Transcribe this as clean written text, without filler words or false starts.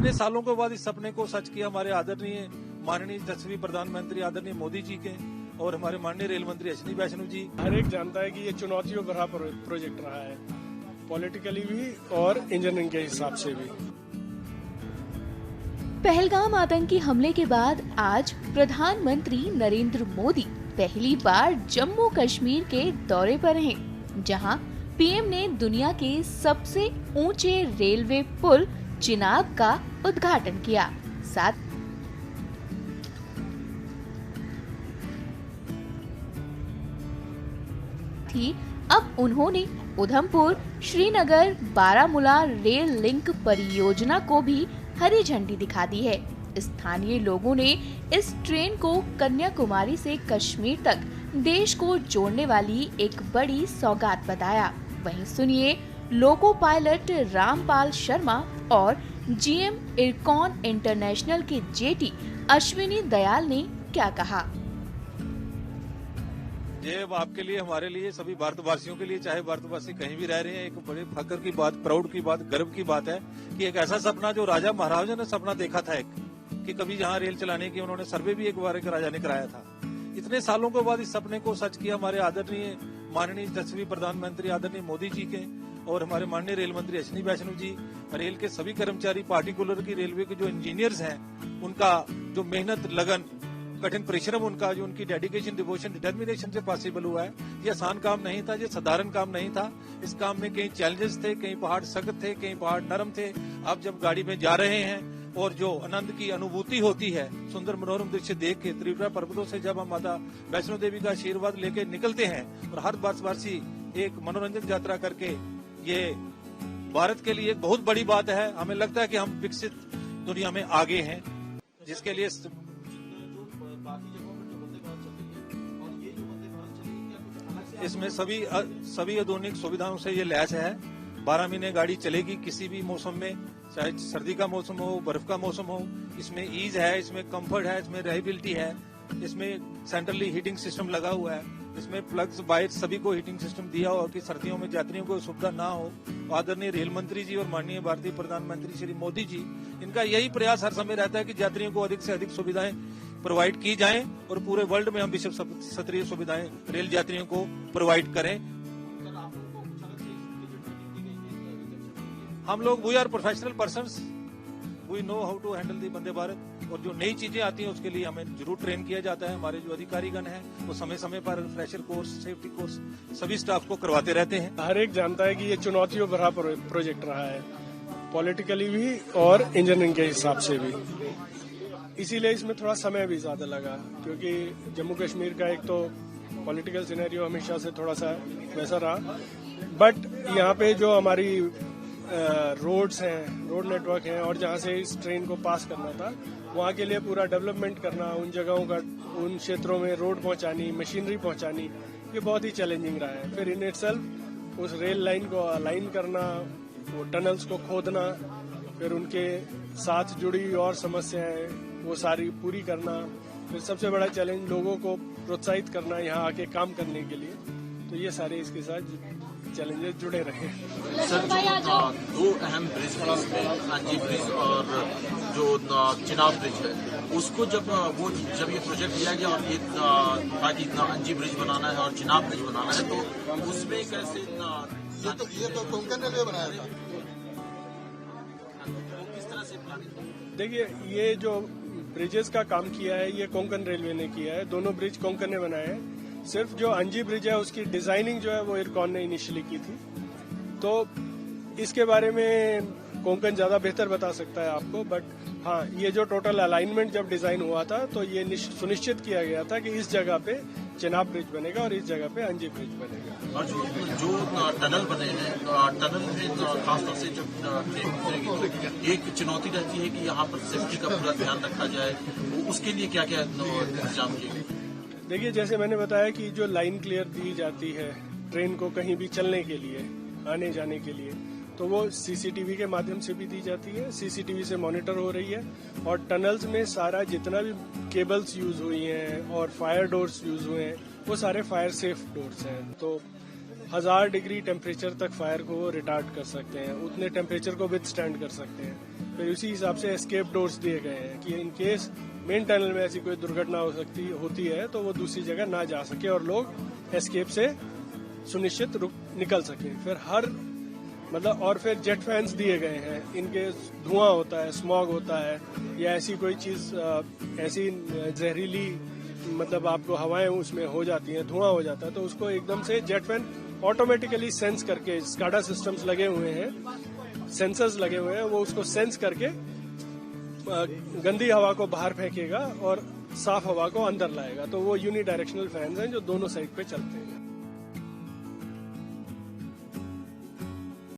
इतने सालों के बाद इस सपने को सच किया हमारे आदरणीय माननीय 10वीं प्रधानमंत्री आदरणीय मोदी जी के और हमारे माननीय रेल मंत्री अश्विनी वैष्णव जी। हर एक जानता है कि ये चुनौतियों भरा प्रोजेक्ट रहा है, पॉलिटिकली भी और इंजीनियरिंग के हिसाब से भी। पहलगाम आतंकी हमले के बाद आज प्रधानमंत्री नरेंद्र मोदी पहली बार जम्मू कश्मीर के दौरे पर हैं, जहां पीएम ने दुनिया के सबसे ऊंचे रेलवे पुल चिनाब का उद्घाटन किया। साथ ही अब उन्होंने उधमपुर श्रीनगर बारामूला रेल लिंक परियोजना को भी हरी झंडी दिखा दी है। स्थानीय लोगों ने इस ट्रेन को कन्याकुमारी से कश्मीर तक देश को जोड़ने वाली एक बड़ी सौगात बताया। वहीं सुनिए लोको पायलट रामपाल शर्मा और जीएम इरकॉन इंटरनेशनल के जेटी अश्विनी दयाल ने क्या कहा। ये आपके लिए, हमारे लिए, सभी भारतवासियों के लिए, चाहे भारतवासी कहीं भी रह रहे हैं, एक बड़े फख्र की बात, प्राउड की बात, गर्व की बात है कि एक ऐसा सपना जो राजा महाराजा ने सपना देखा था एक कि कभी यहाँ रेल चलाने की, उन्होंने सर्वे भी एक बार एक राजा ने कराया था। इतने सालों के बाद इस सपने को सच किया हमारे आदरणीय माननीय 10वीं प्रधानमंत्री आदरणीय मोदी जी के और हमारे माननीय रेल मंत्री अश्विनी वैष्णव जी। रेल के सभी कर्मचारी, पार्टिकुलर की रेलवे के जो इंजीनियर्स हैं, उनका जो मेहनत, लगन, कठिन परिश्रम, उनका जो उनकी डेडिकेशन, डिवोशन, डिटर्मिनेशन से पॉसिबल हुआ है। ये आसान काम नहीं था, ये साधारण काम नहीं था। इस काम में कई चैलेंजेस थे, कई पहाड़ सख्त थे, कई पहाड़ नरम थे। आप जब गाड़ी में जा रहे हैं और जो आनंद की अनुभूति होती है, सुंदर मनोरम दृश्य देख के, त्रिपुरा पर्वतों से जब हम माता वैष्णो देवी का आशीर्वाद लेके निकलते हैं और हर भारतवासी एक मनोरंजन यात्रा करके, ये भारत के लिए एक बहुत बड़ी बात है। हमें लगता है कि हम विकसित दुनिया में आगे हैं, जिसके लिए इसमें सभी आधुनिक सुविधाओं से ये लैस है। 12 महीने गाड़ी चलेगी किसी भी मौसम में, चाहे सर्दी का मौसम हो, बर्फ का मौसम हो। इसमें ईज है, इसमें कंफर्ट है, इसमें रिलायबिलिटी है, इसमें सेंट्रली हीटिंग सिस्टम लगा हुआ है, इसमें प्लग्स वायर्स सभी को हीटिंग सिस्टम दिया हो कि सर्दियों में यात्रियों को सुविधा ना हो। आदरणीय रेल मंत्री जी और माननीय भारतीय प्रधानमंत्री श्री मोदी जी, इनका यही प्रयास हर समय रहता है कि यात्रियों को अधिक से अधिक सुविधाएं प्रोवाइड की जाएं और पूरे वर्ल्ड में हम विश्व स्तरीय सुविधाएं रेल यात्रियों को प्रोवाइड करें। हम लोग we are professional persons, we know how to handle the Vande Bharat, और जो नई चीजें आती हैं उसके लिए हमें जरूर ट्रेन किया जाता है। हमारे जो अधिकारीगण हैं वो समय समय पर फ्रेशर कोर्स, सेफ्टी कोर्स सभी स्टाफ को करवाते रहते हैं। हर एक जानता है कि ये चुनौतियों भरा प्रोजेक्ट रहा है, पॉलिटिकली भी और इंजीनियरिंग के हिसाब से भी। इसीलिए इसमें थोड़ा समय भी ज्यादा लगा, क्योंकि जम्मू कश्मीर का एक तो पॉलिटिकल सिनेरियो हमेशा से थोड़ा सा वैसा रहा, बट यहाँ पे जो हमारी रोड्स हैं, रोड नेटवर्क हैं, और जहाँ से इस ट्रेन को पास करना था वहाँ के लिए पूरा डेवलपमेंट करना, उन जगहों का, उन क्षेत्रों में रोड पहुँचानी, मशीनरी पहुँचानी, ये बहुत ही चैलेंजिंग रहा है। फिर इन इटसेल्फ उस रेल लाइन को अलाइन करना, वो टनल्स को खोदना, फिर उनके साथ जुड़ी और समस्याएं वो सारी पूरी करना, फिर सबसे बड़ा चैलेंज लोगों को प्रोत्साहित करना यहाँ आके काम करने के लिए। तो ये सारे इसके साथ चैलेंजेस जुड़े रहे। सर, दो अहम ब्रिज हैं इसमें, अंजी ब्रिज और जो चिनाब ब्रिज है, उसको जब ये प्रोजेक्ट लिया गया और ये था कि अंजी ब्रिज बनाना है और चिनाब ब्रिज बनाना है, तो उसमें कैसे ये तो कोंकण रेलवे बनाया था, किस तरह से प्लानिंग? देखिए, ये जो ब्रिजेस का काम किया है ये कोंकण रेलवे ने किया है, दोनों ब्रिज कोंकण ने बनाए हैं। सिर्फ जो अंजी ब्रिज है उसकी डिजाइनिंग जो है वो इरकॉन ने इनिशियली की थी, तो इसके बारे में कोंकण ज्यादा बेहतर बता सकता है आपको। बट हाँ, ये जो टोटल अलाइनमेंट जब डिजाइन हुआ था तो ये सुनिश्चित किया गया था कि इस जगह पे चिनाब ब्रिज बनेगा और इस जगह पे अंजी ब्रिज बनेगा। और जो टनल बने हैं, टनल में खासतौर से जब ट्रेन गुजरेगी तो एक चुनौती रहती है कि यहाँ पर सेफ्टी का पूरा ध्यान रखा जाए, उसके लिए क्या क्या इंतजाम किए? देखिए, जैसे मैंने बताया कि जो लाइन क्लियर दी जाती है ट्रेन को कहीं भी चलने के लिए, आने जाने के लिए, तो वो सीसीटीवी के माध्यम से भी दी जाती है, सीसीटीवी से मॉनिटर हो रही है। और टनल्स में सारा जितना भी केबल्स यूज हुई हैं और फायर डोर्स यूज हुए हैं वो सारे फायर सेफ डोर्स हैं, तो 1000 डिग्री टेम्परेचर तक फायर को रिटार्ड कर सकते हैं, उतने टेम्परेचर को विथस्टैंड कर सकते हैं। फिर उसी हिसाब से एस्केप डोर्स दिए गए हैं कि इन केस मेन टनल में ऐसी कोई दुर्घटना होती है तो वो दूसरी जगह ना जा सके और लोग एस्केप से सुनिश्चित निकल सके। फिर और फिर जेट फैंस दिए गए हैं, इनके धुआं होता है, स्मॉग होता है या ऐसी कोई चीज ऐसी जहरीली आपको हवाएं उसमें हो जाती हैं, धुआं हो जाता है, तो उसको एकदम से जेट फैन ऑटोमेटिकली सेंस करके, स्काडा सिस्टम्स लगे हुए हैं, सेंसर्स लगे हुए हैं, वो उसको सेंस करके गंदी हवा को बाहर फेंकेगा और साफ हवा को अंदर लाएगा। तो वो यूनी डायरेक्शनल फैंस हैं जो दोनों साइड पे चलते हैं।